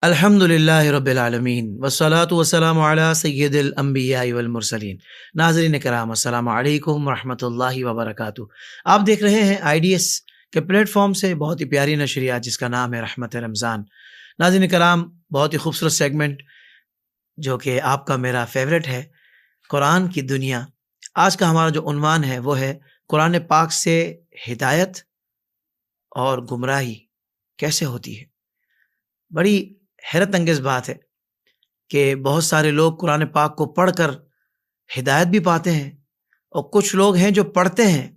الحمدللہ رب العالمین والصلاة والسلام علی سید الانبیاء والمرسلین۔ ناظرین کرام، السلام علیکم ورحمۃ اللہ وبرکاتہ۔ آپ دیکھ رہے ہیں آئی ڈی ایس کے پلیٹ فارم سے بہت ہی پیاری نشریات جس کا نام ہے رحمت رمضان۔ ناظرین کرام، بہت ہی خوبصورت سیگمنٹ جو کہ آپ کا میرا فیوریٹ ہے، قرآن کی دنیا۔ آج کا ہمارا جو عنوان ہے وہ ہے قرآن پاک سے ہدایت اور گمراہی کیسے ہوتی ہے۔ بڑی حیرت انگیز بات ہے کہ بہت سارے لوگ قرآن پاک کو پڑھ کر ہدایت بھی پاتے ہیں، اور کچھ لوگ ہیں جو پڑھتے ہیں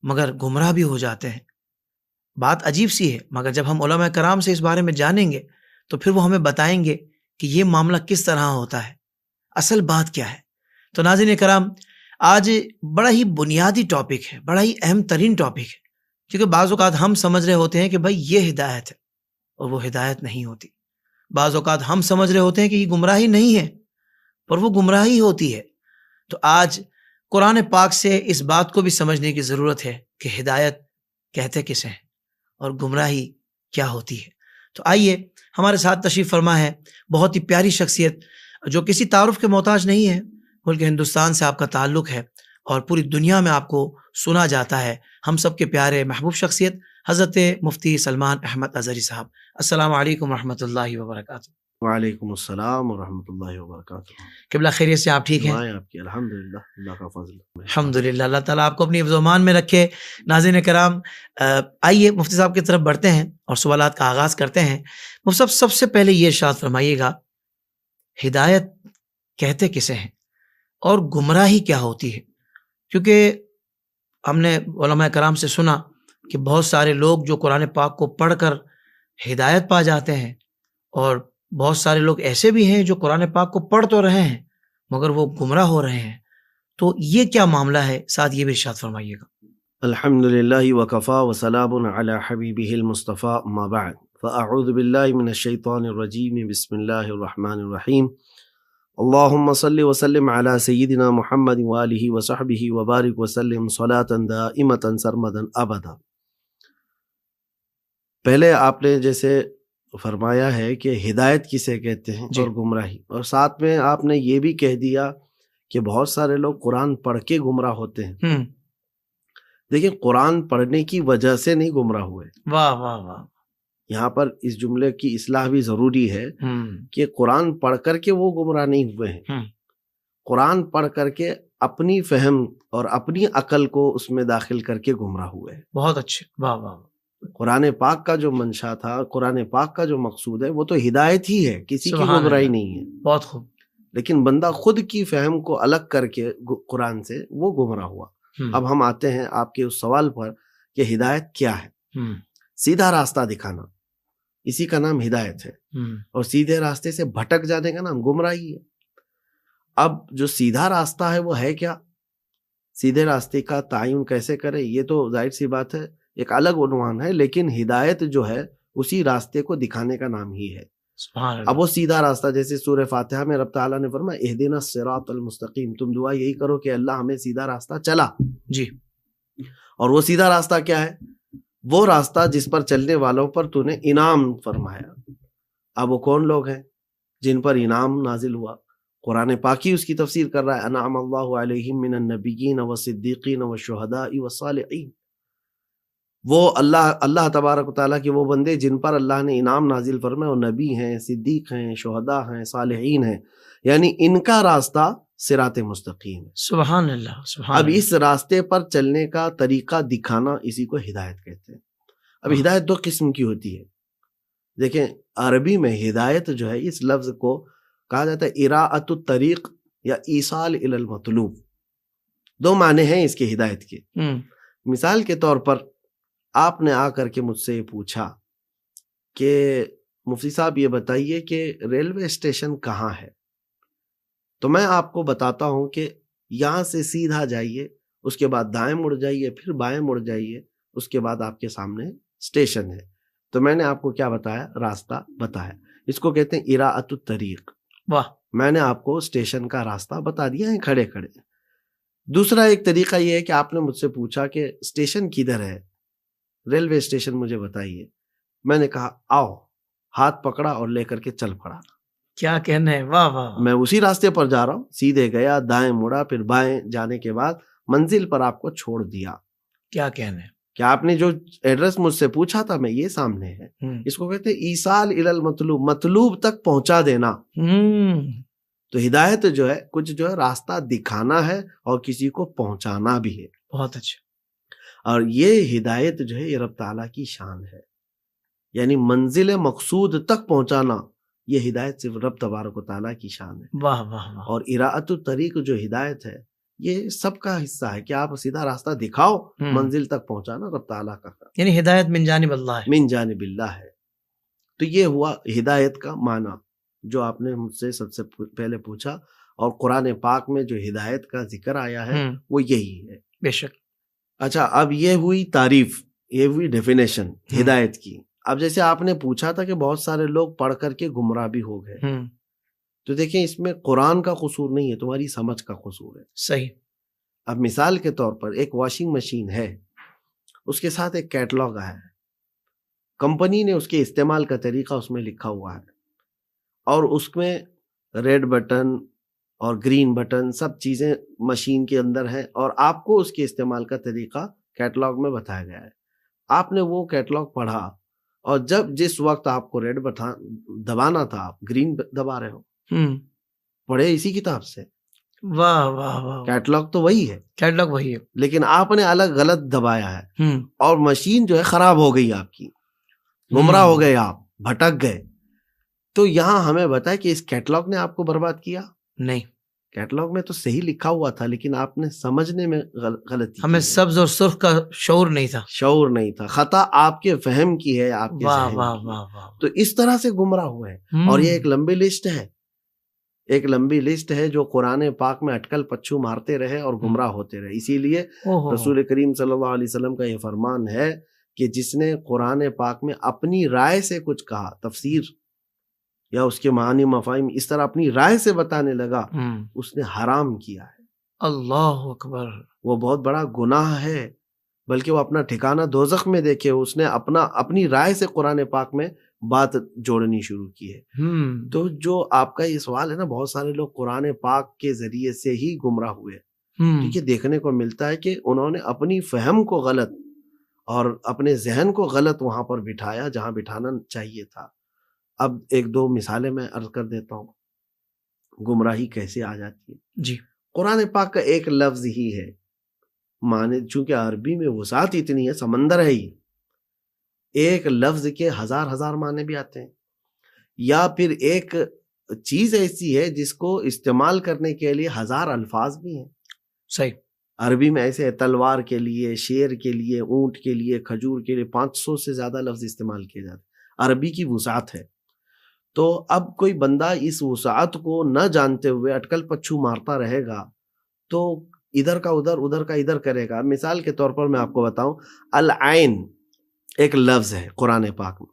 مگر گمراہ بھی ہو جاتے ہیں۔ بات عجیب سی ہے، مگر جب ہم علماء کرام سے اس بارے میں جانیں گے تو پھر وہ ہمیں بتائیں گے کہ یہ معاملہ کس طرح ہوتا ہے، اصل بات کیا ہے۔ تو ناظرین کرام، آج بڑا ہی بنیادی ٹاپک ہے، بڑا ہی اہم ترین ٹاپک ہے، کیونکہ بعض اوقات ہم سمجھ رہے ہوتے ہیں کہ بھائی یہ ہدایت ہے، اور وہ ہدایت نہیں ہوتی۔ بعض اوقات ہم سمجھ رہے ہوتے ہیں کہ یہ گمراہی نہیں ہے، پر وہ گمراہی ہوتی ہے۔ تو آج قرآن پاک سے اس بات کو بھی سمجھنے کی ضرورت ہے کہ ہدایت کہتے کسے ہیں اور گمراہی کیا ہوتی ہے۔ تو آئیے ہمارے ساتھ تشریف فرما ہے بہت ہی پیاری شخصیت جو کسی تعارف کے محتاج نہیں ہے، بلکہ ہندوستان سے آپ کا تعلق ہے اور پوری دنیا میں آپ کو سنا جاتا ہے، ہم سب کے پیارے محبوب شخصیت حضرت مفتی سلمان احمد اظہری صاحب۔ السلام علیکم ورحمۃ اللہ وبرکاتہ۔ وعلیکم السلام ورحمۃ اللہ وبرکاتہ۔ قبلہ خیریت سے آپ ٹھیک ہیں؟ دعائیں آپ کی، الحمدللہ، اللہ کا فضل۔ الحمدللہ، اللہ تعالیٰ آپ کو اپنی حفظ و امان میں رکھے۔ ناظرین کرام، آئیے مفتی صاحب کی طرف بڑھتے ہیں اور سوالات کا آغاز کرتے ہیں۔ مفتی صاحب، سب سے پہلے یہ ارشاد فرمائیے گا، ہدایت کہتے کسے ہیں اور گمراہی کیا ہوتی ہے؟ کیونکہ ہم نے علماء کرام سے سنا کہ بہت سارے لوگ جو قرآن پاک کو پڑھ کر ہدایت پا جاتے ہیں، اور بہت سارے لوگ ایسے بھی ہیں جو قرآن پاک کو پڑھ تو رہے ہیں مگر وہ گمراہ ہو رہے ہیں۔ تو یہ کیا معاملہ ہے، ساتھ یہ بھی ارشاد فرمائیے گا۔ الحمدللہ وکفا وسلام علی حبیبہ المصطفیٰ، اما بعد فاعوذ باللہ من الشیطان الرجیم، بسم اللہ الرحمن الرحیم۔ اللہم صلی وسلم علی سیدنا محمد وآلہ وصحبہ وبارک وسلم صلاۃ دائمۃ سرمدا ابدا۔ پہلے آپ نے جیسے فرمایا ہے کہ ہدایت کسے کہتے ہیں اور گمراہی، اور ساتھ میں آپ نے یہ بھی کہہ دیا کہ بہت سارے لوگ قرآن پڑھ کے گمراہ ہوتے ہیں۔ دیکھیں، قرآن پڑھنے کی وجہ سے نہیں گمراہ ہوئے۔ واہ واہ واہ۔ یہاں پر اس جملے کی اصلاح بھی ضروری ہے کہ قرآن پڑھ کر کے وہ گمراہ نہیں ہوئے ہیں، قرآن پڑھ کر کے اپنی فہم اور اپنی عقل کو اس میں داخل کر کے گمراہ ہوئے ہیں۔ بہت اچھے، واہ واہ۔ قرآن پاک کا جو منشا تھا، قرآن پاک کا جو مقصود ہے، وہ تو ہدایت ہی ہے، کسی کی گمراہی نہیں ہے۔ بہت خوب۔ لیکن بندہ خود کی فہم کو الگ کر کے قرآن سے وہ گمراہ ہوا۔ اب ہم آتے ہیں آپ کے اس سوال پر کہ ہدایت کیا ہے۔ سیدھا راستہ دکھانا، اسی کا نام ہدایت ہے، اور سیدھے راستے سے بھٹک جانے کا نام گمراہی ہے۔ اب جو سیدھا راستہ ہے وہ ہے کیا، سیدھے راستے کا تعین کیسے کرے، یہ تو ظاہر سی بات ہے، ایک الگ عنوان ہے، لیکن ہدایت جو ہے اسی راستے کو دکھانے کا نام ہی ہے۔ اب وہ سیدھا راستہ، جیسے سورہ فاتحہ میں رب تعالیٰ نے فرمایا اہدنا الصراط المستقیم، تم دعا یہی کرو کہ اللہ ہمیں سیدھا راستہ چلا۔ جی، اور وہ سیدھا راستہ کیا ہے؟ وہ راستہ جس پر چلنے والوں پر تو نے انعام فرمایا۔ اب وہ کون لوگ ہیں جن پر انعام نازل ہوا؟ قرآن پاکی اس کی تفسیر کر رہا ہے، انعم اللہ علیہم من النبیین والصدیقین والشہداء والصالحین۔ وہ اللہ تبارک و تعالیٰ کے وہ بندے جن پر اللہ نے انعام نازل فرمائے، وہ نبی ہیں، صدیق ہیں، شہداء ہیں، صالحین ہیں، یعنی ان کا راستہ صراط مستقیم ہے۔ سبحان اللہ، سبحان اب اللہ۔ اس راستے پر چلنے کا طریقہ دکھانا، اسی کو ہدایت کہتے ہیں۔ اب ہدایت دو قسم کی ہوتی ہے۔ دیکھیں، عربی میں ہدایت جو ہے، اس لفظ کو کہا جاتا ہے اراءۃ الطریق یا ایصال الی المطلوب۔ دو معنی ہیں اس کے ہدایت کے۔ مثال کے طور پر آپ نے آ کر کے مجھ سے پوچھا کہ مفتی صاحب یہ بتائیے کہ ریلوے اسٹیشن کہاں ہے، تو میں آپ کو بتاتا ہوں کہ یہاں سے سیدھا جائیے، اس کے بعد دائیں مڑ جائیے، پھر بائیں مڑ جائیے، اس کے بعد آپ کے سامنے اسٹیشن ہے۔ تو میں نے آپ کو کیا بتایا؟ راستہ بتایا۔ اس کو کہتے ہیں اراءۃ الطریق۔ واہ، میں نے آپ کو اسٹیشن کا راستہ بتا دیا ہے کھڑے کھڑے۔ دوسرا ایک طریقہ یہ ہے کہ آپ نے مجھ سے پوچھا کہ اسٹیشن کدھر ہے، ریلوے اسٹیشن مجھے بتائیے۔ میں نے کہا آؤ ہاتھ پکڑا اور لے کر کے چل پڑا. کیا کہنا ہے، واہ واہ. میں اسی راستے پر جا رہا ہوں، سیدھے گیا، دائیں مڑا، پھر بائیں جانے کے بعد منزل پر آپ کو چھوڑ دیا. کیا کہنا ہے. کہ آپ نے جو ایڈریس مجھ سے پوچھا تھا میں یہ سامنے ہے. اس کو کہتے ہیں ایصال الی المطلوب، مطلوب تک پہنچا دینا. تو ہدایت جو ہے کچھ جو ہے راستہ دکھانا ہے اور کسی کو پہنچانا بھی ہے. بہت اچھا. اور یہ ہدایت جو ہے یہ رب تعالیٰ کی شان ہے، یعنی منزل مقصود تک پہنچانا، یہ ہدایت صرف رب تبارک و تعالیٰ کی شان ہے. واہ واہ واہ. اور اراءۃ الطریق جو ہدایت ہے یہ سب کا حصہ ہے کہ آپ سیدھا راستہ دکھاؤ، منزل تک پہنچانا رب تعالیٰ کا کام، یعنی ہدایت من جانب اللہ ہے. من جانب اللہ ہے. تو یہ ہوا ہدایت کا معنی جو آپ نے مجھ سے سب سے پہلے پوچھا، اور قرآن پاک میں جو ہدایت کا ذکر آیا ہے وہ یہی ہے. بے شک. اچھا، اب یہ ہوئی تعریف، یہ ہوئی ڈیفینیشن ہدایت کی. اب جیسے آپ نے پوچھا تھا کہ بہت سارے لوگ پڑھ کر کے گمراہ بھی ہو گئے، تو دیکھیں اس میں قرآن کا قصور نہیں ہے، تمہاری سمجھ کا قصور ہے. صحیح. اب مثال کے طور پر ایک واشنگ مشین ہے، اس کے ساتھ ایک کیٹلاگ آیا ہے، کمپنی نے اس کے استعمال کا طریقہ اس میں لکھا ہوا ہے، اور اس میں ریڈ بٹن اور گرین بٹن سب چیزیں مشین کے اندر ہیں، اور آپ کو اس کے استعمال کا طریقہ کیٹلاگ میں بتایا گیا ہے. آپ نے وہ کیٹلاگ پڑھا، اور جس وقت آپ کو ریڈ بٹن دبانا تھا آپ گرین دبا رہے ہو. پڑھے اسی کتاب سے. واہ واہ واہ. کیٹلاگ تو وہی ہے، کیٹلاگ وہی ہے، لیکن آپ نے الگ غلط دبایا ہے، اور مشین جو ہے خراب ہو گئی، آپ کی گمراہ ہو گئے، آپ بھٹک گئے. تو یہاں ہمیں بتایا کہ اس کیٹلاگ نے آپ کو برباد کیا نہیں. کیٹلاگ میں تو صحیح لکھا ہوا تھا، لیکن آپ نے سمجھنے میں غلطی. ہمیں سبز اور سرخ کا شعور نہیں تھا. شعور نہیں تھا، خطا آپ کے فہم کی ہے، آپ کے ذہن کی. تو اس طرح سے گمراہ ہوئے ہیں. اور یہ ایک لمبی لسٹ ہے، ایک لمبی لسٹ ہے جو قرآن پاک میں اٹکل پچھو مارتے رہے اور گمراہ ہوتے رہے. اسی لیے رسول کریم صلی اللہ علیہ وسلم کا یہ فرمان ہے کہ جس نے قرآن پاک میں اپنی رائے سے کچھ کہا، تفسیر یا اس کے معنی مفاہیم اس طرح اپنی رائے سے بتانے لگا، اس نے حرام کیا ہے. اللہ اکبر. وہ بہت بڑا گناہ ہے، بلکہ وہ اپنا ٹھکانہ دوزخ میں دیکھے. اس نے اپنی رائے سے قرآن پاک میں بات جوڑنی شروع کی ہے. تو جو آپ کا یہ سوال ہے نا، بہت سارے لوگ قرآن پاک کے ذریعے سے ہی گمراہ ہوئے. ٹھیک ہے، دیکھنے کو ملتا ہے کہ انہوں نے اپنی فہم کو غلط اور اپنے ذہن کو غلط وہاں پر بٹھایا جہاں بٹھانا چاہیے تھا. اب ایک دو مثالیں میں عرض کر دیتا ہوں گمراہی کیسے آ جاتی ہے. جی. قرآن پاک کا ایک لفظ ہی ہے، معنی چونکہ عربی میں وسعت اتنی ہے، سمندر ہے ہی، ایک لفظ کے ہزار معنی بھی آتے ہیں. یا پھر ایک چیز ایسی ہے جس کو استعمال کرنے کے لیے ہزار الفاظ بھی ہیں. صحیح. عربی میں ایسے تلوار کے لیے، شیر کے لیے، اونٹ کے لیے، کھجور کے لیے 500 سے زیادہ لفظ استعمال کیے جاتے ہیں. عربی کی وسعت ہے. تو اب کوئی بندہ اس وسعت کو نہ جانتے ہوئے اٹکل پچھو مارتا رہے گا تو ادھر کا ادھر کا ادھر کرے گا. مثال کے طور پر میں آپ کو بتاؤں، العین ایک لفظ ہے قرآن پاک میں.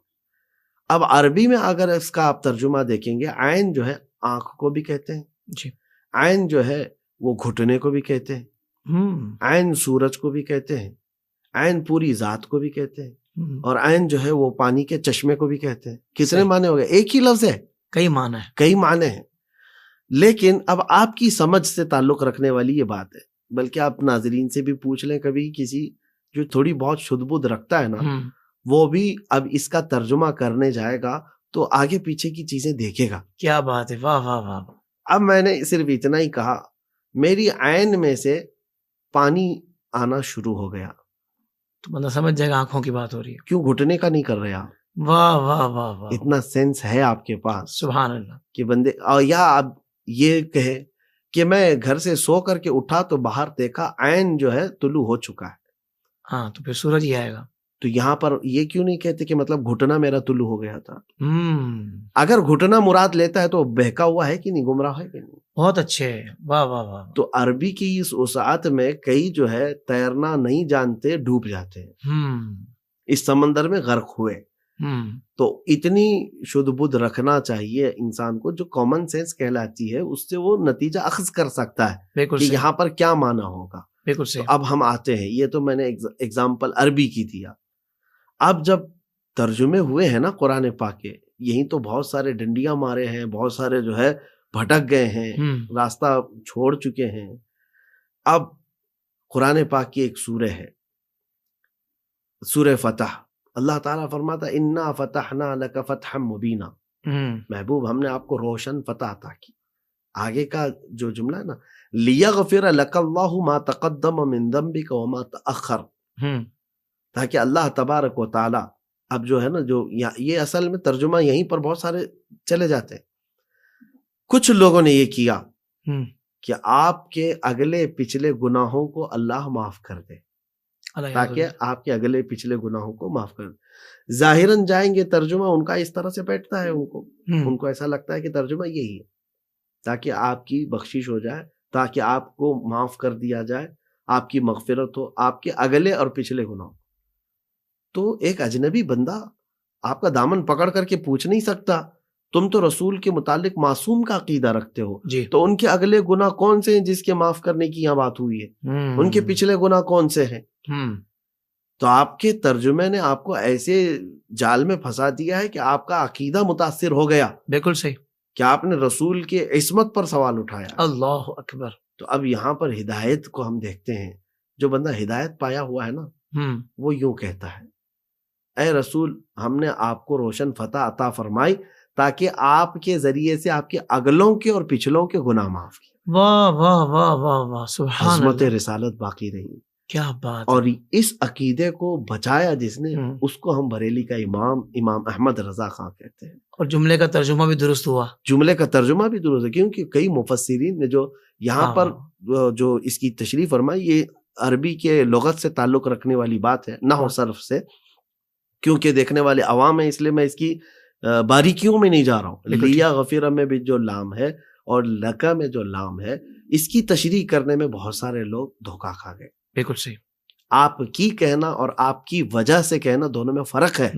اب عربی میں اگر اس کا آپ ترجمہ دیکھیں گے، عین جو ہے آنکھ کو بھی کہتے ہیں. جی. عین جو ہے وہ گھٹنے کو بھی کہتے ہیں. عین سورج کو بھی کہتے ہیں. عین پوری ذات کو بھی کہتے ہیں. اور عین جو ہے وہ پانی کے چشمے کو بھی کہتے ہیں. کتنے معنی ہو گئے؟ ایک ہی لفظ ہے، کئی معنی ہے، کئی معنی ہیں. لیکن اب آپ کی سمجھ سے تعلق رکھنے والی یہ بات ہے. بلکہ آپ ناظرین سے بھی پوچھ لیں، کبھی کسی جو تھوڑی بہت شدھ بدھ رکھتا ہے نا، وہ بھی اب اس کا ترجمہ کرنے جائے گا تو آگے پیچھے کی چیزیں دیکھے گا. کیا بات ہے، واہ واہ واہ. اب میں نے صرف اتنا ہی کہا، میری عین میں سے پانی آنا شروع ہو گیا تو بندہ سمجھ جائے گا آنکھوں کی بات ہو رہی ہے. کیوں گھٹنے کا نہیں کر رہے آپ؟ واہ واہ واہ واہ. اتنا سینس ہے آپ کے پاس، سبحان اللہ. کہ بندے، اور یا اب یہ کہے کہ میں گھر سے سو کر کے اٹھا تو باہر دیکھا عین جو ہے طلوع ہو چکا ہے. ہاں، تو پھر سورج ہی آئے گا. تو یہاں پر یہ کیوں نہیں کہتے کہ مطلب گھٹنا میرا طلوع ہو گیا تھا؟ اگر گھٹنا مراد لیتا ہے تو بہکا ہوا ہے کہ نہیں، گمراہ ہے کہ نہیں؟ بہت اچھے، واہ واہ واہ. تو عربی کی اس وسعت میں کئی جو ہے تیرنا نہیں جانتے، ڈوب جاتے ہیں، اس سمندر میں غرق ہوئے. تو اتنی شدھ بدھ رکھنا چاہیے انسان کو، جو کامن سینس کہلاتی ہے، اس سے وہ نتیجہ اخذ کر سکتا ہے کہ یہاں پر کیا معنی ہوگا. بالکل صحیح. اب ہم آتے ہیں، یہ تو میں نے ایگزامپل عربی کی دیا. اب جب ترجمے ہوئے ہیں نا قرآن پاک کے، یہیں تو بہت سارے ڈنڈیاں مارے ہیں، بہت سارے جو ہے بھٹک گئے ہیں، راستہ چھوڑ چکے ہیں۔ اب قرآن پاک کی ایک سورہ ہے، سورہ فتح، اللہ تعالیٰ فرماتا انا فتحنا لک فتحا مبینا، محبوب ہم نے آپ کو روشن فتح عطا کی۔ آگے کا جو جملہ ہے نا، لیغفر لک اللہ ما تقدم من ذنبک وما تأخر، تاکہ اللہ تبارک و تعالی، اب جو ہے نا جو یہ اصل میں ترجمہ یہیں پر بہت سارے چلے جاتے ہیں، کچھ لوگوں نے یہ کیا کہ آپ کے اگلے پچھلے گناہوں کو اللہ معاف کر دے، تاکہ آپ کے اگلے پچھلے گناہوں کو معاف کر دے۔ ظاہراً جائیں گے ترجمہ ان کا اس طرح سے بیٹھتا ہے، ان کو ایسا لگتا ہے کہ ترجمہ یہی ہے، تاکہ آپ کی بخشش ہو جائے، تاکہ آپ کو معاف کر دیا جائے، آپ کی مغفرت ہو آپ کے اگلے اور پچھلے گناہوں۔ تو ایک اجنبی بندہ آپ کا دامن پکڑ کر کے پوچھ نہیں سکتا تم تو رسول کے متعلق معصوم کا عقیدہ رکھتے ہو، جی تو ان کے اگلے گناہ کون سے ہیں جس کے معاف کرنے کی یہاں بات ہوئی ہے؟ ان کے پچھلے گناہ کون سے ہیں؟ تو آپ کے ترجمے نے آپ کو ایسے جال میں پھنسا دیا ہے کہ آپ کا عقیدہ متاثر ہو گیا۔ بالکل صحیح، کہ آپ نے رسول کے عصمت پر سوال اٹھایا۔ اللہ اکبر۔ تو اب یہاں پر ہدایت کو ہم دیکھتے ہیں، جو بندہ ہدایت پایا ہوا ہے نا، وہ یوں کہتا ہے اے رسول ہم نے آپ کو روشن فتح عطا فرمائی تاکہ آپ کے ذریعے سے آپ کے اگلوں کے اور پچھلوں کے گناہ معاف کیے۔ واہ واہ واہ واہ واہ، سبحان عظمت اللہ، رسالت باقی رہی۔ کیا بات اور اس عقیدے کو بچایا جس نے، اس کو ہم بریلی کا امام احمد رضا خان کہتے ہیں۔ اور جملے کا ترجمہ بھی درست ہوا، جملے کا ترجمہ بھی درست ہے، کیونکہ کئی مفسرین نے جو یہاں پر جو اس کی تشریح فرمائی، یہ عربی کے لغت سے تعلق رکھنے والی بات ہے، نحو صرف سے، کیونکہ دیکھنے والے عوام ہیں، اس لیے میں اس کی باریکیوں میں نہیں جا رہا ہوں۔ لیا غفیرہ میں بھی جو لام ہے اور لکا میں جو لام ہے، اس کی تشریح کرنے میں بہت سارے لوگ دھوکا کھا گئے۔ بالکل صحیح، آپ کی کہنا اور آپ کی وجہ سے کہنا دونوں میں فرق ہے۔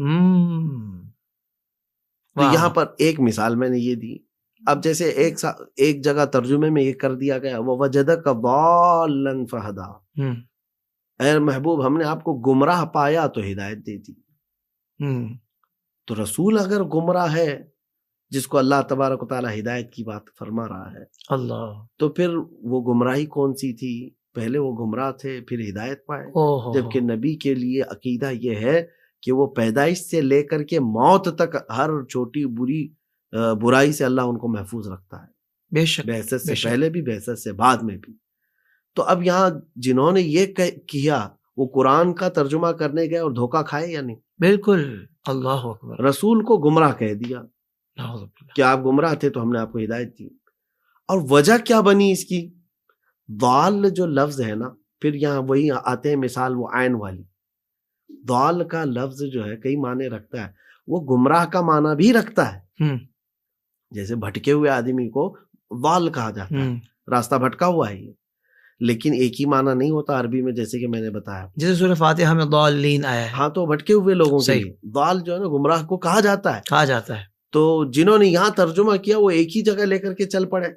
تو یہاں پر ایک مثال میں نے یہ دی، اب جیسے ایک جگہ ترجمے میں یہ کر دیا گیا وَوَجَدَكَ ضَالًّا فَهَدَىٰ، اے محبوب ہم نے آپ کو گمراہ پایا تو ہدایت دے دی۔ تو رسول اگر گمراہ ہے، جس کو اللہ تبارک و تعالی ہدایت کی بات فرما رہا ہے، اللہ، تو پھر وہ گمراہی کون سی تھی؟ پہلے وہ گمراہ تھے پھر ہدایت پائے، جبکہ نبی کے لیے عقیدہ یہ ہے کہ وہ پیدائش سے لے کر کے موت تک ہر چھوٹی بری برائی سے اللہ ان کو محفوظ رکھتا ہے، بے شک، بعثت سے پہلے بھی بعثت سے بعد میں بھی۔ تو اب یہاں جنہوں نے یہ کیا وہ قرآن کا ترجمہ کرنے گئے اور دھوکہ کھائے یا نہیں؟ بالکل، اللہ اکبر، رسول کو گمراہ کہہ دیا کہ آپ گمراہ تھے تو ہم نے آپ کو ہدایت دی۔ اور وجہ کیا بنی اس کی؟ ضال جو لفظ ہے نا، پھر یہاں وہی آتے ہیں مثال وہ عین والی۔ ضال کا لفظ جو ہے کئی معنی رکھتا ہے، وہ گمراہ کا معنی بھی رکھتا ہے، جیسے بھٹکے ہوئے آدمی کو ضال کہا جاتا ہے، راستہ بھٹکا ہوا ہے یہ، لیکن ایک ہی معنی نہیں ہوتا عربی میں، جیسے کہ میں نے بتایا، جیسے سورہ فاتحہ میں ضالین آیا ہے، ہاں، تو بھٹکے ہوئے لوگوں کے لیے ضال جو ہے نا گمراہ کو کہا جاتا ہے۔ تو جنہوں نے یہاں ترجمہ کیا وہ ایک ہی جگہ لے کر کے چل پڑے،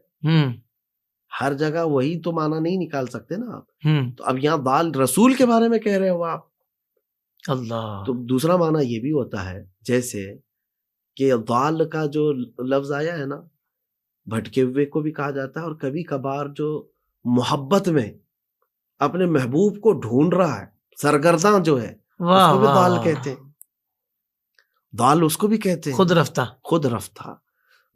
ہر جگہ وہی تو معنی نہیں نکال سکتے نا آپ۔ تو اب یہاں ضال رسول کے بارے میں کہہ رہے ہو آپ، اللہ، تو دوسرا معنی یہ بھی ہوتا ہے، جیسے کہ ضال کا جو لفظ آیا ہے نا، بھٹکے ہوئے کو بھی کہا جاتا ہے، اور کبھی کبھار جو محبت میں اپنے محبوب کو ڈھونڈ رہا ہے، سرگرداں جو ہے، اس کو بھی ضال کہتے ہیں۔ ضال اس کو بھی کہتے ہیں خود رفتہ،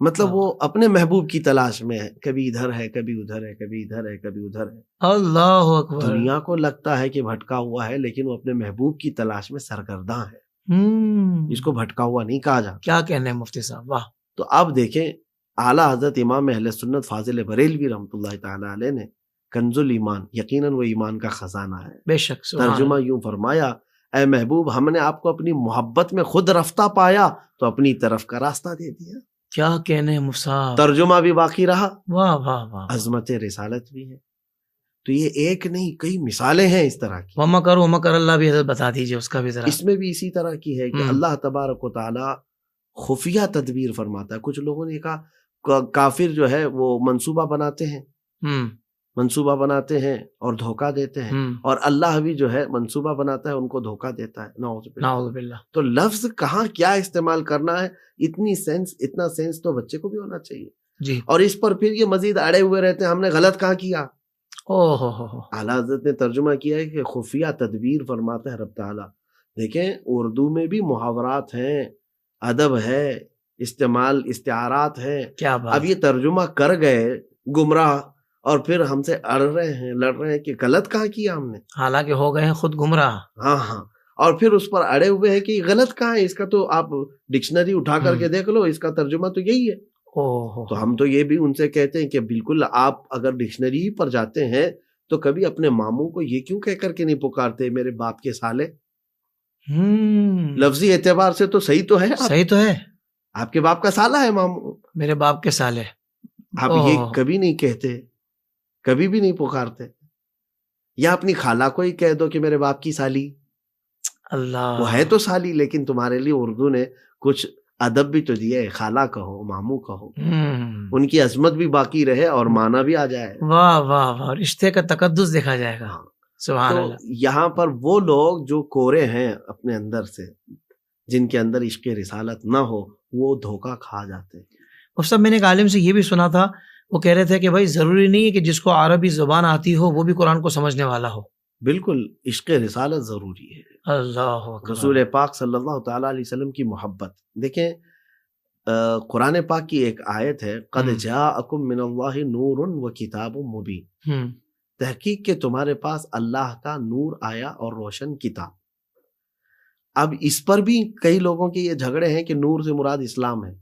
مطلب وہ اپنے محبوب کی تلاش میں ہے، کبھی ادھر ہے کبھی ادھر ہے، کبھی ادھر ہے کبھی ادھر ہے۔ اللہ اکبر، دنیا کو لگتا ہے کہ بھٹکا ہوا ہے، لیکن وہ اپنے محبوب کی تلاش میں سرگرداں ہے، اس کو بھٹکا ہوا نہیں کہا جاتا۔ کیا کہنے ہیں مفتی صاحب، واہ۔ تو اب دیکھیں اعلیٰ حضرت امام اہل سنت فاضل بریلوی رحمۃ اللہ تعالی علیہ نے کنز الایمان، یقیناً وہ ایمان کا خزانہ ہے، بے شک، ترجمہ یوں فرمایا اے محبوب ہم نے آپ کو اپنی محبت میں خود رفتہ پایا تو اپنی طرف کا راستہ دے دیا۔ کیا کہنے ہیں مصعب، ترجمہ بھی باقی رہا، واہ واہ واہ، عظمت رسالت بھی ہے۔ تو یہ ایک نہیں کئی مثالیں ہیں اس طرح کی۔ ومکر اللہ بھی حضرت بتا دیجئے اس کا بھی ذرا۔ اس میں بھی اسی طرح کی ہے کہ اللہ تبارک و تعالی خفیہ تدبیر فرماتا ہے۔ کچھ لوگوں نے کہا کافر جو ہے وہ منصوبہ بناتے ہیں منصوبہ بناتے ہیں اور دھوکہ دیتے ہیں، اور اللہ بھی جو ہے منصوبہ بناتا ہے ان کو دھوکہ دیتا ہے، نعوذ باللہ۔ نعوذ باللہ۔ تو لفظ کہاں کیا استعمال کرنا ہے، اتنا سینس تو بچے کو بھی ہونا چاہیے جی۔ اور اس پر پھر یہ مزید اڑے ہوئے رہتے ہیں ہم نے غلط کہاں کیا۔ اعلیٰ حضرت نے ترجمہ کیا ہے کہ خفیہ تدبیر فرماتا ہے رب تعالیٰ۔ دیکھیں اردو میں بھی محاورات ہیں، ادب ہے، استعمال استعارات ہیں، کیا بات۔ اب یہ ترجمہ کر گئے گمراہ اور پھر ہم سے اڑ رہے ہیں، لڑ رہے ہیں کہ غلط کہاں کیا ہم نے، حالانکہ ہو گئے ہیں خود گمراہ۔ ہاں، اور پھر اس پر اڑے ہوئے ہیں کہ غلط کہاں ہے، اس کا تو آپ ڈکشنری اٹھا کر کے دیکھ لو، اس کا ترجمہ تو یہی ہے۔ تو ہم تو یہ بھی ان سے کہتے ہیں کہ بالکل آپ اگر ڈکشنری پر جاتے ہیں تو کبھی اپنے ماموں کو یہ کیوں کہہ کر کے نہیں پکارتے میرے باپ کے سالے؟ لفظی اعتبار سے تو صحیح تو ہے، صحیح تو ہے، آپ کے باپ کا سالہ ہے ماموں، میرے باپ کے سالے۔ آپ یہ کبھی نہیں کہتے، کبھی بھی نہیں پکارتے۔ یا اپنی خالہ کو ہی کہہ دو کہ میرے باپ کی سالی، اللہ، وہ ہے تو سالی لیکن تمہارے لیے اردو نے کچھ ادب بھی تو دیا ہے، خالہ کہو، ماموں کہو، ان کی عظمت بھی باقی رہے اور معنی بھی آ جائے۔ واہ واہ واہ، رشتے کا تقدس دیکھا جائے گا۔ سبحان تو اللہ۔ یہاں پر وہ لوگ جو کورے ہیں اپنے اندر سے، جن کے اندر عشق رسالت نہ ہو، وہ دھوکہ کھا جاتے ہیں۔ اور سب میں نے ایک عالم سے یہ بھی سنا تھا، وہ کہہ رہے تھے کہ بھائی ضروری نہیں ہے کہ جس کو عربی زبان آتی ہو وہ بھی قرآن کو سمجھنے والا ہو۔ بالکل، عشق رسالت ضروری ہے۔ اللہ اکبر۔ رسول پاک صلی اللہ تعالیٰ علیہ وسلم کی محبت دیکھیں، قرآن پاک کی ایک آیت ہے، قد جاءکم من اللہ نور و کتاب مبین، تحقیق کہ تمہارے پاس اللہ کا نور آیا اور روشن کتاب۔ اب اس پر بھی کئی لوگوں کے یہ جھگڑے ہیں کہ نور سے مراد اسلام ہے،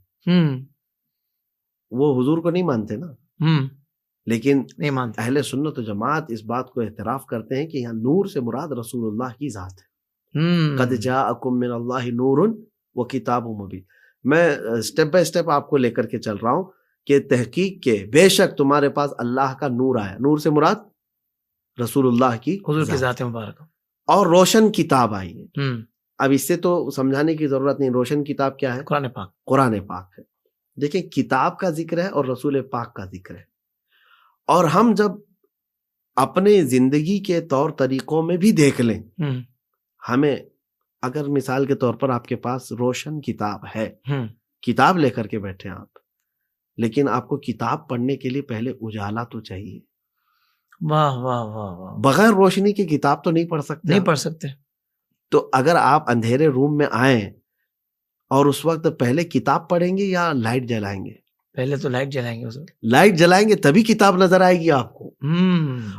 وہ حضور کو نہیں مانتے نا، لیکن نہیں مانتے۔ اہل سنت و جماعت اس بات کو اعتراف کرتے ہیں کہ یہاں نور سے مراد رسول اللہ کی ذات ہے۔ قد جاءکم من اللہ نور و کتاب مبین۔ میں سٹیپ بائی سٹیپ آپ کو لے کر کے چل رہا ہوں کہ تحقیق کے بے شک تمہارے پاس اللہ کا نور آیا، نور سے مراد رسول اللہ کی حضور کی ذات مبارک، اور روشن کتاب آئی ہے۔ اب اس سے تو سمجھانے کی ضرورت نہیں، روشن کتاب کیا ہے؟ قرآن پاک۔ قرآن پاک ہے۔ دیکھیں کتاب کا ذکر ہے اور رسول پاک کا ذکر ہے، اور ہم جب اپنے زندگی کے طور طریقوں میں بھی دیکھ لیں، ہمیں اگر مثال کے طور پر آپ کے پاس روشن کتاب ہے، کتاب لے کر کے بیٹھے آپ، لیکن آپ کو کتاب پڑھنے کے لیے پہلے اجالا تو چاہیے۔ واہ واہ واہ واہ، بغیر روشنی کی کتاب تو نہیں پڑھ سکتے، نہیں پڑھ سکتے۔ تو اگر آپ اندھیرے روم میں آئیں اور اس وقت پہلے کتاب پڑھیں گے یا لائٹ جلائیں گے؟ پہلے تو لائٹ جلائیں گے، اس وقت لائٹ جلائیں گے تبھی کتاب نظر آئے گی آپ کو۔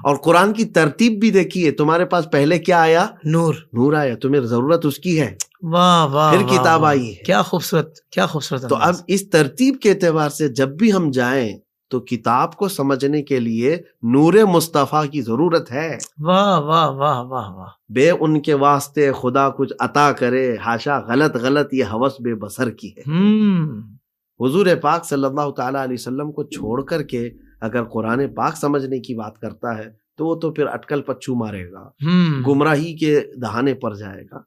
اور قرآن کی ترتیب بھی دیکھیے، تمہارے پاس پہلے کیا آیا؟ نور، نور آیا، تمہیں ضرورت اس کی ہے، واہ واہ، پھر کتاب آئی ہے۔ کیا خوبصورت، کیا خوبصورت۔ تو اب اس ترتیب کے اعتبار سے جب بھی ہم جائیں تو کتاب کو سمجھنے کے لیے نور مصطفیٰ کی ضرورت ہے۔ واہ واہ واہ واہ واہ، بے ان کے واسطے خدا کچھ عطا کرے، حاشا غلط غلط یہ ہوس بے بصر کی ہے۔ حضور پاک صلی اللہ تعالیٰ علیہ وسلم کو چھوڑ کر کے اگر قرآن پاک سمجھنے کی بات کرتا ہے تو وہ تو پھر اٹکل پچو مارے گا، گمراہی کے دہانے پر جائے گا۔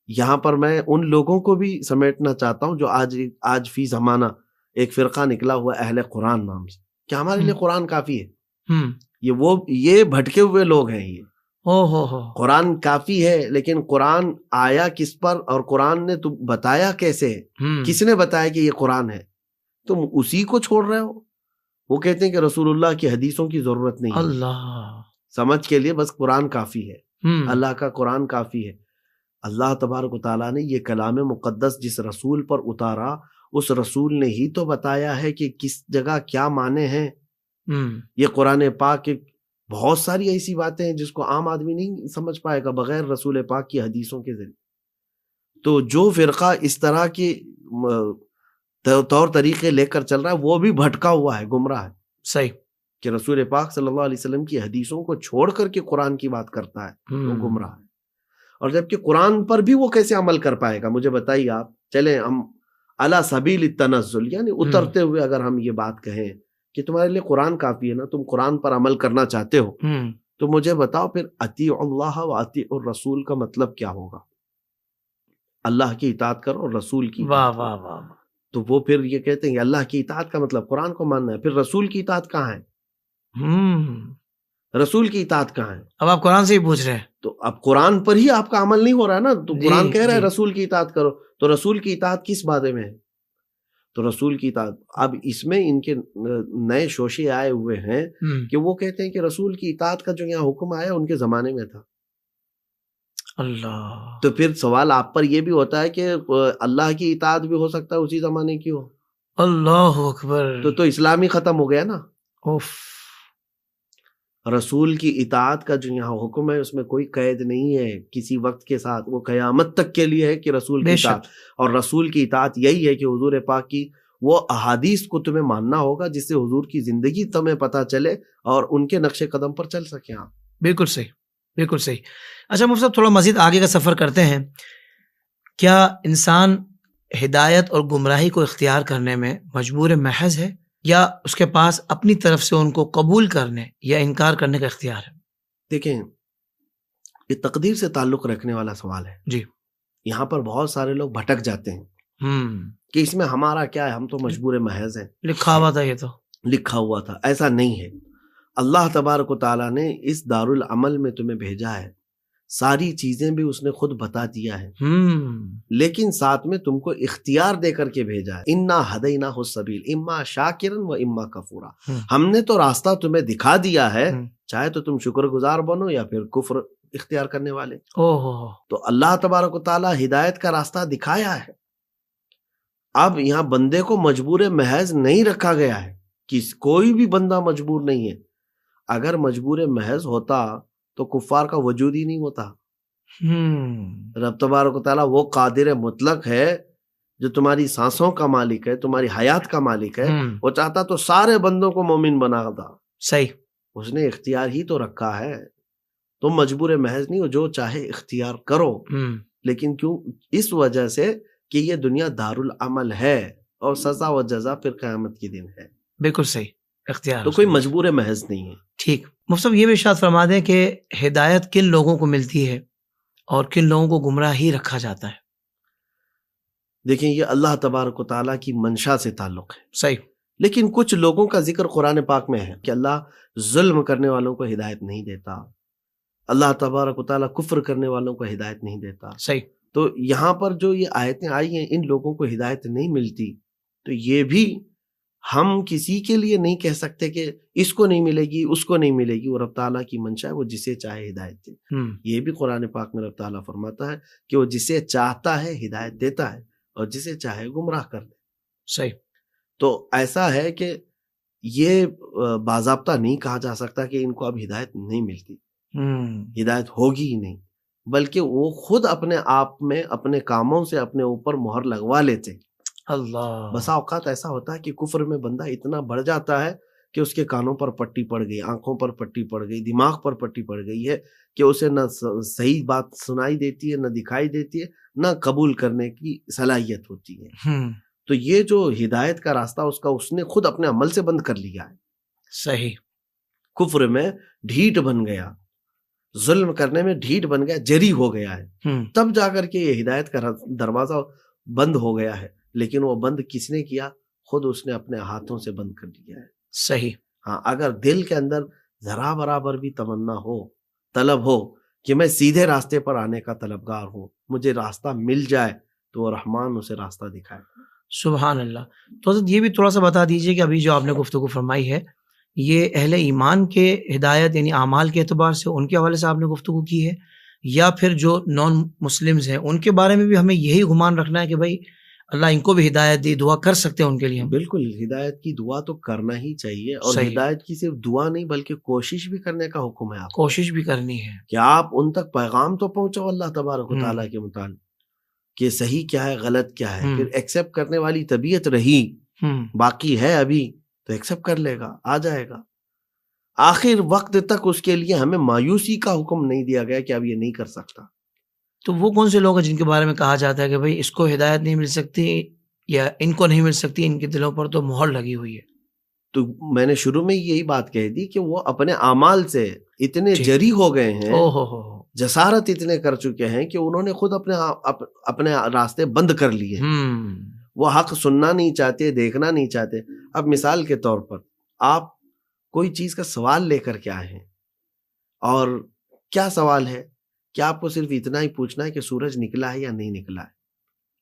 یہاں پر میں ان لوگوں کو بھی سمیٹنا چاہتا ہوں جو آج فی زمانہ ایک فرقہ نکلا ہوا اہل قرآن نام سے، کہ ہمارے لیے قرآن کافی ہے۔ یہ بھٹکے ہوئے لوگ ہیں۔ یہ قرآن کافی ہے، لیکن قرآن آیا کس پر اور قرآن نے تم بتایا کیسے ہے؟ کس نے بتایا کہ یہ قرآن ہے؟ تم اسی کو چھوڑ رہے ہو۔ وہ کہتے ہیں کہ رسول اللہ کی حدیثوں کی ضرورت نہیں ہے، اللہ سمجھ کے لیے بس قرآن کافی ہے، اللہ کا قرآن کافی ہے۔ اللہ تبارک و تعالیٰ نے یہ کلام مقدس جس رسول پر اتارا، اس رسول نے ہی تو بتایا ہے کہ کس جگہ کیا معنی ہیں۔ یہ قرآن پاک کے بہت ساری ایسی باتیں ہیں جس کو عام آدمی نہیں سمجھ پائے گا بغیر رسول پاک کی حدیثوں کے ذریعے۔ تو جو فرقہ اس طرح کے طور طریقے لے کر چل رہا ہے وہ بھی بھٹکا ہوا ہے، گمراہ ہے۔ صحیح، کہ رسول پاک صلی اللہ علیہ وسلم کی حدیثوں کو چھوڑ کر کے قرآن کی بات کرتا ہے وہ گمراہ ہے۔ اور جبکہ قرآن پر بھی وہ کیسے عمل کر پائے گا؟ مجھے بتائیے آپ۔ چلیں ہم علی سبیل التنزل، یعنی اترتے ہوئے اگر ہم یہ بات کہیں کہ تمہارے لیے قرآن کافی ہے نا، تم قرآن پر عمل کرنا چاہتے ہو، تو مجھے بتاؤ پھر اطیعوا اللہ و اطیعوا الرسول کا مطلب کیا ہوگا؟ اللہ کی اطاعت کرو اور رسول کی۔ واہ واہ واہ۔ تو وہ پھر یہ کہتے ہیں کہ اللہ کی اطاعت کا مطلب قرآن کو ماننا ہے، پھر رسول کی اطاعت کہاں ہے؟ رسول کی اطاعت کہاں ہے؟ اب آپ قرآن سے ہی پوچھ رہے ہیں. تو اب قرآن پر ہی آپ کا عمل نہیں ہو رہا ہے نا. تو جی قرآن کہہ رہا ہے جی رسول کی اطاعت کرو، تو رسول کی اطاعت کس بارے میں ہے؟ تو رسول کی اطاعت. اب اس میں ان کے نئے شوشے آئے ہوئے ہیں کہ وہ کہتے ہیں کہ رسول کی اطاعت کا جو یہاں حکم آیا ان کے زمانے میں تھا. اللہ. تو پھر سوال آپ پر یہ بھی ہوتا ہے کہ اللہ کی اطاعت بھی ہو سکتا ہے اسی زمانے کی ہو. اللہ اکبر. تو اسلام ہی ختم ہو گیا نا. اوف. رسول کی اطاعت کا جو یہاں حکم ہے اس میں کوئی قید نہیں ہے کسی وقت کے ساتھ، وہ قیامت تک کے لیے ہے کہ رسول کی اطاعت. اور رسول کی اطاعت یہی ہے کہ حضور پاک کی وہ احادیث کو تمہیں ماننا ہوگا جس سے حضور کی زندگی تمہیں پتہ چلے اور ان کے نقش قدم پر چل سکیں آپ. بالکل صحیح، بالکل صحیح. اچھا مفتی صاحب، تھوڑا مزید آگے کا سفر کرتے ہیں. کیا انسان ہدایت اور گمراہی کو اختیار کرنے میں مجبور محض ہے یا اس کے پاس اپنی طرف سے ان کو قبول کرنے یا انکار کرنے کا اختیار ہے؟ دیکھیں، یہ تقدیر سے تعلق رکھنے والا سوال ہے. جی. یہاں پر بہت سارے لوگ بھٹک جاتے ہیں کہ اس میں ہمارا کیا ہے، ہم تو مجبور محض ہیں. لکھا ہوا تھا، یہ تو لکھا ہوا تھا. ایسا نہیں ہے. اللہ تبارک و تعالیٰ نے اس دارالعمل میں تمہیں بھیجا ہے، ساری چیزیں بھی اس نے خود بتا دیا ہے، لیکن ساتھ میں تم کو اختیار دے کر کے بھیجا ہے. انا ہدیناہ السبیل اما شاکرا و اما کفورا. ہم نے تو راستہ تمہیں دکھا دیا ہے، چاہے تو تم شکر گزار بنو یا پھر کفر اختیار کرنے والے. تو اللہ تبارک و تعالیٰ ہدایت کا راستہ دکھایا ہے. اب یہاں بندے کو مجبور محض نہیں رکھا گیا ہے، کوئی بھی بندہ مجبور نہیں ہے. اگر مجبور محض ہوتا تو کفار کا وجود ہی نہیں ہوتا. رب تبارک و تعالیٰ وہ قادر مطلق ہے جو تمہاری سانسوں کا مالک ہے، تمہاری حیات کا مالک ہے. وہ چاہتا تو سارے بندوں کو مومن بنا دا. صحیح. اس نے اختیار ہی تو رکھا ہے. تم مجبور محض نہیں ہو، جو چاہے اختیار کرو. لیکن کیوں؟ اس وجہ سے کہ یہ دنیا دارالعمل ہے اور سزا و جزا پھر قیامت کے دن ہے. بالکل صحیح. اختیار تو کوئی مجبور محض نہیں ہے. ٹھیک. مفتی صاحب یہ بھی ارشاد فرما دیں کہ ہدایت کن لوگوں کو ملتی ہے اور کن لوگوں کو گمراہ ہی رکھا جاتا ہے؟ دیکھیں، یہ اللہ تبارک و تعالیٰ کی منشا سے تعلق ہے. صحیح. لیکن کچھ لوگوں کا ذکر قرآن پاک میں ہے کہ اللہ ظلم کرنے والوں کو ہدایت نہیں دیتا، اللہ تبارک و تعالیٰ کفر کرنے والوں کو ہدایت نہیں دیتا. صحیح. تو یہاں پر جو یہ آیتیں آئی ہیں، ان لوگوں کو ہدایت نہیں ملتی. تو یہ بھی ہم کسی کے لیے نہیں کہہ سکتے کہ اس کو نہیں ملے گی، اس کو نہیں ملے گی. وہ رب تعالیٰ کی منشا ہے، وہ جسے چاہے ہدایت دے. یہ بھی قرآن پاک میں رب تعالیٰ فرماتا ہے کہ وہ جسے چاہتا ہے ہدایت دیتا ہے اور جسے چاہے گمراہ کر دے. صحیح. تو ایسا ہے کہ یہ باضابطہ نہیں کہا جا سکتا کہ ان کو اب ہدایت نہیں ملتی، ہدایت ہوگی ہی نہیں، بلکہ وہ خود اپنے آپ میں اپنے کاموں سے اپنے اوپر مہر لگوا لیتے. اللہ. بسا اوقات ایسا ہوتا ہے کہ کفر میں بندہ اتنا بڑھ جاتا ہے کہ اس کے کانوں پر پٹی پڑ گئی، آنکھوں پر پٹی پڑ گئی، دماغ پر پٹی پڑ گئی ہے کہ اسے نہ صحیح بات سنائی دیتی ہے، نہ دکھائی دیتی ہے، نہ قبول کرنے کی صلاحیت ہوتی ہے. تو یہ جو ہدایت کا راستہ اس نے خود اپنے عمل سے بند کر لیا ہے. صحیح. کفر میں ڈھیٹ بن گیا، ظلم کرنے میں ڈھیٹ بن گیا، جری ہو گیا ہے. تب جا کر کے یہ ہدایت کا دروازہ بند ہو گیا ہے. لیکن وہ بند کس نے کیا؟ خود اس نے اپنے ہاتھوں سے بند کر دیا ہے. صحیح. ہاں، اگر دل کے اندر ذرا برابر بھی تمنا ہو، طلب ہو کہ میں سیدھے راستے پر آنے کا طلبگار ہوں، مجھے راستہ مل جائے، تو وہ رحمان اسے راستہ دکھائے. سبحان اللہ. تو حضرت یہ بھی تھوڑا سا بتا دیجئے کہ ابھی جو آپ نے گفتگو فرمائی ہے، یہ اہل ایمان کے ہدایت یعنی اعمال کے اعتبار سے ان کے حوالے سے آپ نے گفتگو کی ہے، یا پھر جو نان مسلمز ہیں ان کے بارے میں بھی ہمیں یہی گمان رکھنا ہے کہ بھائی اللہ ان کو بھی ہدایت دی، دعا کر سکتے ہیں ان کے لیے ہم؟ بالکل، ہدایت کی دعا تو کرنا ہی چاہیے. اور ہدایت کی صرف دعا نہیں بلکہ کوشش بھی کرنے کا حکم ہے. آپ کوشش بھی کرنی ہے کہ آپ ان تک پیغام تو پہنچاؤ اللہ تبارک و تعالیٰ کے متعلق کہ صحیح کیا ہے، غلط کیا ہے. پھر ایکسیپٹ کرنے والی طبیعت رہی، باقی ہے ابھی تو ایکسیپٹ کر لے گا، آ جائے گا. آخر وقت تک اس کے لیے ہمیں مایوسی کا حکم نہیں دیا گیا کہ اب یہ نہیں کر سکتا. تو وہ کون سے لوگ ہیں جن کے بارے میں کہا جاتا ہے کہ بھئی اس کو ہدایت نہیں مل سکتی یا ان کو نہیں مل سکتی، ان کے دلوں پر تو مہر لگی ہوئی ہے؟ تو میں نے شروع میں یہی بات کہہ دی کہ وہ اپنے اعمال سے اتنے جری ہو گئے ہیں، جسارت اتنے کر چکے ہیں کہ انہوں نے خود اپنے راستے بند کر لیے. وہ حق سننا نہیں چاہتے، دیکھنا نہیں چاہتے. اب مثال کے طور پر آپ کوئی چیز کا سوال لے کر کے آئے ہیں، اور کیا سوال ہے کہ آپ کو صرف اتنا ہی پوچھنا ہے کہ سورج نکلا ہے یا نہیں نکلا ہے.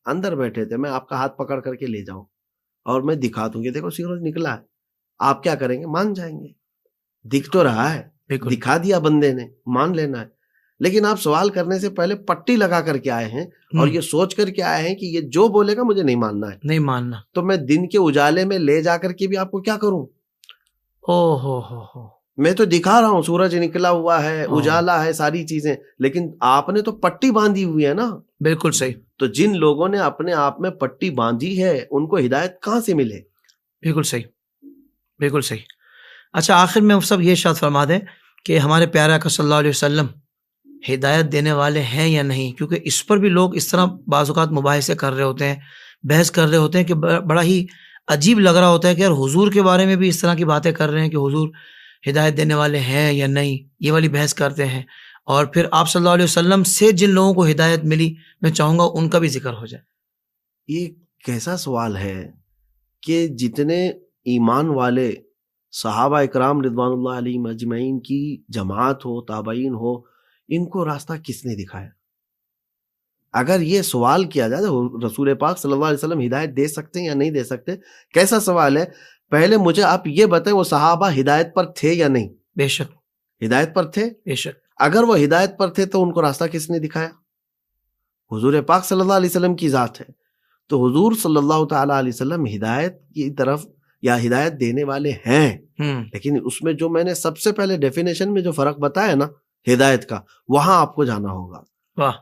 اندر بیٹھے تھے، میں آپ کا ہاتھ پکڑ کر کے لے جاؤں اور میں دکھا دوں کہ دیکھو سورج نکلا ہے، آپ کیا کریں گے؟ مان جائیں گے. دکھ تو رہا ہے، بالکل دکھا دیا بندے نے، مان لینا ہے. لیکن آپ سوال کرنے سے پہلے پٹی لگا کر کے آئے ہیں اور یہ سوچ کر کے آئے ہیں کہ یہ جو بولے گا مجھے نہیں ماننا ہے. نہیں ماننا. تو میں دن کے اجالے میں لے جا کر کے بھی آپ کو کیا کروں؟ او ہو میں تو دکھا رہا ہوں سورج نکلا ہوا ہے، اجالا ہے، ساری چیزیں، لیکن آپ نے تو پٹی باندھی ہوئی ہے نا. بالکل صحیح. تو جن لوگوں نے اپنے آپ میں پٹی باندھی ہے ان کو ہدایت کہاں سے ملے؟ بالکل صحیح، بالکل صحیح. اچھا، آخر میں سب یہ ارشاد فرما دیں کہ ہمارے پیارے آقا صلی اللہ علیہ وسلم ہدایت دینے والے ہیں یا نہیں، کیونکہ اس پر بھی لوگ اس طرح بعض اوقات مباحثے کر رہے ہوتے ہیں، بحث کر رہے ہوتے ہیں کہ بڑا ہی عجیب لگ رہا ہوتا ہے کہ یار حضور کے بارے میں بھی اس طرح کی باتیں کر رہے ہیں کہ حضور ہدایت دینے والے ہیں یا نہیں، یہ والی بحث کرتے ہیں. اور پھر آپ صلی اللہ علیہ وسلم سے جن لوگوں کو ہدایت ملی، میں چاہوں گا ان کا بھی ذکر ہو جائے. یہ کیسا سوال ہے کہ جتنے ایمان والے صحابہ اکرام رضوان اللہ علیہم اجمعین کی جماعت ہو، تابعین ہو، ان کو راستہ کس نے دکھایا؟ اگر یہ سوال کیا جائے تو رسول پاک صلی اللہ علیہ وسلم ہدایت دے سکتے ہیں یا نہیں دے سکتے؟ کیسا سوال ہے؟ پہلے مجھے آپ یہ بتائیں وہ صحابہ ہدایت پر تھے یا نہیں؟ بے شک ہدایت پر تھے. بے شک. اگر وہ ہدایت پر تھے تو ان کو راستہ کس نے دکھایا؟ حضور پاک صلی اللہ علیہ وسلم کی ذات ہے. تو حضور صلی اللہ تعالی علیہ وسلم ہدایت کی طرف یا ہدایت دینے والے ہیں، لیکن اس میں جو میں نے سب سے پہلے ڈیفینیشن میں جو فرق بتایا نا ہدایت کا، وہاں آپ کو جانا ہوگا. واہ.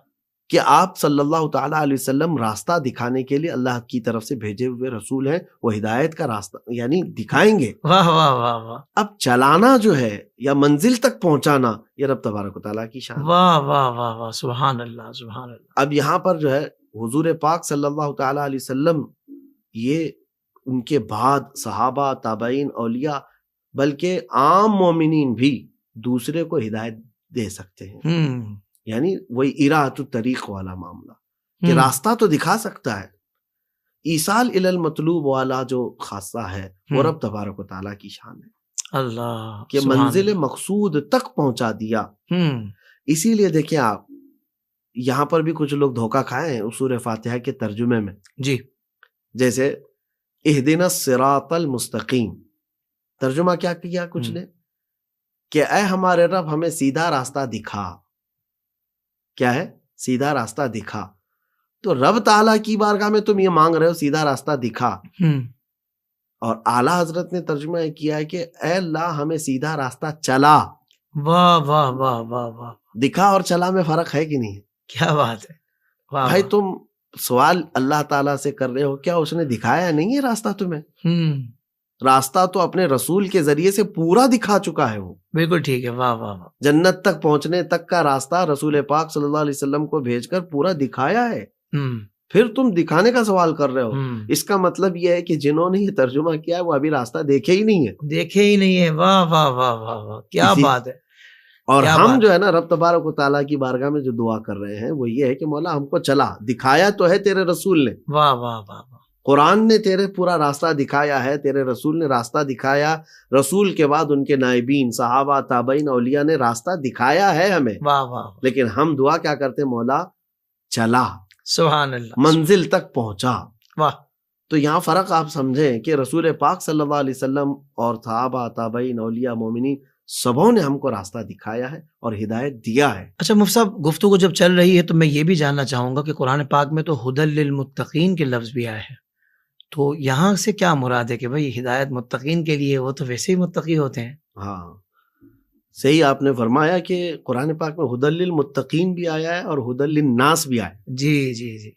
کہ آپ صلی اللہ تعالی علیہ وسلم راستہ دکھانے کے لیے اللہ کی طرف سے بھیجے ہوئے رسول ہیں، وہ ہدایت کا راستہ یعنی دکھائیں گے. واہ واہ واہ واہ. اب چلانا جو ہے یا منزل تک پہنچانا، یہ رب تبارک و تعالیٰ کی شان. واہ واہ واہ واہ. سبحان اللہ سبحان اللہ. اب یہاں پر جو ہے حضور پاک صلی اللہ تعالی علیہ وسلم، یہ ان کے بعد صحابہ، تابعین، اولیاء، بلکہ عام مومنین بھی دوسرے کو ہدایت دے سکتے ہیں. یعنی وہی اراۃ الطریق والا معاملہ کہ راستہ تو دکھا سکتا ہے. ایصال الی المطلوب والا جو خاصہ ہے وہ رب تبارک و تعالیٰ کی شان ہے. اللہ کہ منزل مقصود تک پہنچا دیا. اسی لیے دیکھیں آپ یہاں پر بھی کچھ لوگ دھوکہ کھائے ہیں سورہ فاتحہ کے ترجمے میں. جی. جیسے اہدنا الصراط المستقیم، ترجمہ کیا کیا کچھ نے کہ اے ہمارے رب ہمیں سیدھا راستہ دکھا. کیا ہے؟ سیدھا راستہ دکھا. تو رب تعالیٰ کی بارگاہ میں تم یہ مانگ رہے ہو سیدھا راستہ دکھا، اور اعلیٰ حضرت نے ترجمہ کیا ہے کہ اے اللہ ہمیں سیدھا راستہ چلا. واہ واہ واہ واہ واہ. دکھا اور چلا میں فرق ہے کہ نہیں؟ کیا بات ہے بھائی. تم سوال اللہ تعالیٰ سے کر رہے ہو، کیا اس نے دکھایا نہیں ہے راستہ تمہیں؟ راستہ تو اپنے رسول کے ذریعے سے پورا دکھا چکا ہے وہ. بالکل ٹھیک ہے. واہ واہ واہ. جنت تک پہنچنے تک کا راستہ رسول پاک صلی اللہ علیہ وسلم کو بھیج کر پورا دکھایا ہے. پھر تم دکھانے کا سوال کر رہے ہو. اس کا مطلب یہ ہے کہ جنہوں نے یہ ترجمہ کیا ہے وہ ابھی راستہ دیکھے ہی نہیں ہے. دیکھے ہی نہیں ہے. واہ واہ واہ واہ واہ. کیا بات ہے. اور ہم جو ہے نا رب تبارک و تعالیٰ کی بارگاہ میں جو دعا کر رہے ہیں وہ یہ ہے کہ مولا ہم کو چلا دکھایا تو ہے تیرے رسول نے. واہ واہ واہ واہ. قرآن نے تیرے پورا راستہ دکھایا ہے، تیرے رسول نے راستہ دکھایا، رسول کے بعد ان کے نائبین صحابہ، تابعین، اولیاء نے راستہ دکھایا ہے ہمیں. واہ واہ. لیکن ہم دعا کیا کرتے؟ مولا چلا، سبحان اللہ، منزل تک پہنچا. واہ. تو یہاں فرق آپ سمجھیں کہ رسول پاک صلی اللہ علیہ وسلم اور صحابہ، تابعین، اولیاء، مومنین سبوں نے ہم کو راستہ دکھایا ہے اور ہدایت دیا ہے. اچھا مفتی صاحب، گفتگو جب چل رہی ہے تو میں یہ بھی جاننا چاہوں گا کہ قرآن پاک میں تو ہدی للمتقین کے لفظ بھی آئے ہیں، تو یہاں سے کیا مراد ہے کہ بھئی ہدایت متقین کے لیے؟ وہ تو ویسے ہی متقی ہوتے ہیں. ہاں صحیح آپ نے فرمایا کہ قرآن پاک میں ہدی للمتقین بھی آیا ہے اور ہدی للناس بھی آیا ہے. جی جی جی.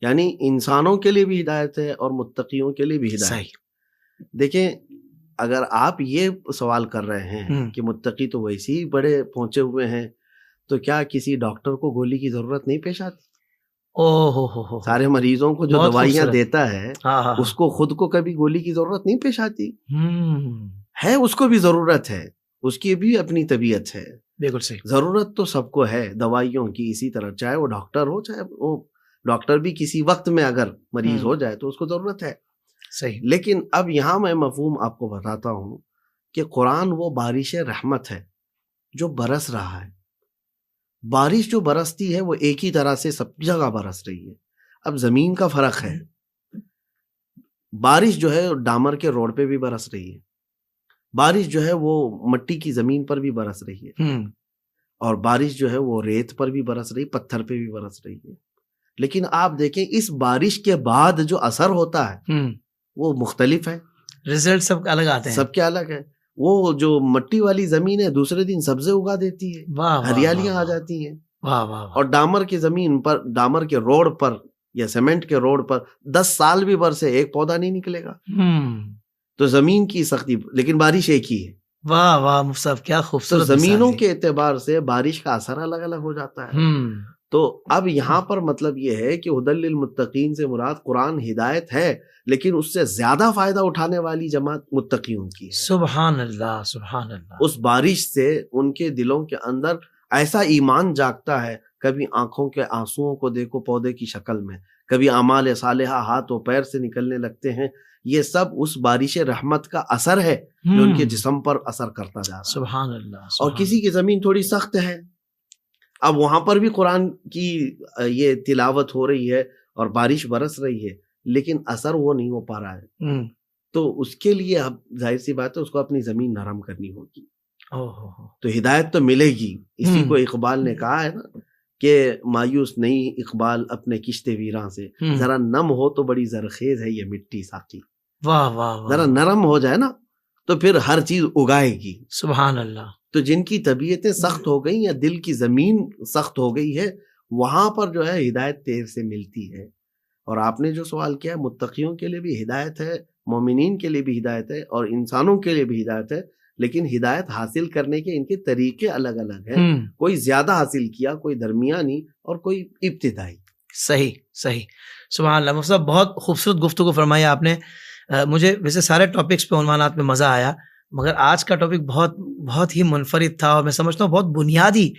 یعنی انسانوں کے لیے بھی ہدایت ہے اور متقیوں کے لیے بھی ہدایت. صحیح. دیکھیں اگر آپ یہ سوال کر رہے ہیں کہ متقی تو ویسے ہی بڑے پہنچے ہوئے ہیں، تو کیا کسی ڈاکٹر کو گولی کی ضرورت نہیں پیش آتی؟ ہو سارے مریضوں کو جو دوائیاں دیتا ہے اس کو خود کو کبھی گولی کی ضرورت نہیں پیش آتی ہے. اس کو بھی ضرورت ہے، اس کی بھی اپنی طبیعت ہے. بالکل صحیح. ضرورت تو سب کو ہے دوائیوں کی. اسی طرح چاہے وہ ڈاکٹر ہو، چاہے وہ ڈاکٹر بھی کسی وقت میں اگر مریض ہو جائے تو اس کو ضرورت ہے. صحیح. لیکن اب یہاں میں مفہوم آپ کو بتاتا ہوں کہ قرآن وہ بارش رحمت ہے جو برس رہا ہے، بارش جو برستی ہے وہ ایک ہی طرح سے سب جگہ برس رہی ہے. اب زمین کا فرق ہے. بارش جو ہے ڈامر کے روڈ پہ بھی برس رہی ہے، بارش جو ہے وہ مٹی کی زمین پر بھی برس رہی ہے، اور بارش جو ہے وہ ریت پر بھی برس رہی، پتھر پہ بھی برس رہی ہے. لیکن آپ دیکھیں اس بارش کے بعد جو اثر ہوتا ہے وہ مختلف ہے، رزلٹ سب الگ آتے ہیں، سب کے الگ ہے. وہ جو مٹی والی زمین ہے دوسرے دن سبزے اگا دیتی ہے، ہریالیاں آ جاتی ہیں. اور ڈامر کی زمین پر، ڈامر کے روڈ پر یا سیمنٹ کے روڈ پر 10 سال بھی برسے ایک پودا نہیں نکلے گا. تو زمین کی سختی، لیکن بارش ایک ہی ہے. واہ واہ مصعب، کیا خوبصورت. زمینوں کے اعتبار سے بارش کا اثر الگ الگ ہو جاتا ہے. تو اب یہاں پر مطلب یہ ہے کہ ہدی للمتقین سے مراد قرآن ہدایت ہے، لیکن اس سے زیادہ فائدہ اٹھانے والی جماعت متقیوں کی ہے. سبحان اللہ سبحان اللہ. اس بارش سے ان کے دلوں کے اندر ایسا ایمان جاگتا ہے. کبھی آنکھوں کے آنسوؤں کو دیکھو پودے کی شکل میں، کبھی اعمال صالحہ ہاتھ و پیر سے نکلنے لگتے ہیں. یہ سب اس بارش رحمت کا اثر ہے جو ان کے جسم پر اثر کرتا جا رہا ہے. سبحان اللہ. اور کسی کی زمین تھوڑی سخت ہے، اب وہاں پر بھی قرآن کی یہ تلاوت ہو رہی ہے اور بارش برس رہی ہے، لیکن اثر وہ نہیں ہو پا رہا ہے. تو اس کے لیے اب ظاہر سی بات ہے اس کو اپنی زمین نرم کرنی ہوگی. تو ہدایت تو ملے گی. اسی کو اقبال نے کہا ہے نا کہ مایوس نہیں اقبال اپنے کشتے ویراں سے، ذرا نم ہو تو بڑی زرخیز ہے یہ مٹی ساقی. واہ واہ. ذرا نرم ہو جائے نا تو پھر ہر چیز اگائے گی. سبحان اللہ. تو جن کی طبیعتیں سخت ہو گئی یا دل کی زمین سخت ہو گئی ہے، وہاں پر جو ہے ہدایت دیر سے ملتی ہے. اور آپ نے جو سوال کیا ہے، متقیوں کے لیے بھی ہدایت ہے، مومنین کے لیے بھی ہدایت ہے، اور انسانوں کے لیے بھی ہدایت ہے. لیکن ہدایت حاصل کرنے کے ان کے طریقے الگ الگ ہیں. کوئی زیادہ حاصل کیا، کوئی درمیانی، اور کوئی ابتدائی. صحیح صحیح. سبحان اللہ. مصعب بہت خوبصورت گفتگو فرمایا آپ نے. مجھے ویسے سارے ٹاپکس پہ عنوانات میں مزہ آیا، مگر آج کا ٹاپک بہت ہی منفرد تھا، اور میں سمجھتا ہوں بہت بنیادی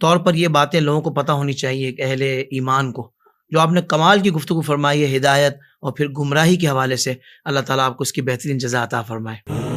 طور پر یہ باتیں لوگوں کو پتہ ہونی چاہیے، ایک اہل ایمان کو. جو آپ نے کمال کی گفتگو فرمائی ہے ہدایت اور پھر گمراہی کے حوالے سے، اللہ تعالیٰ آپ کو اس کی بہترین جزا عطا فرمائے.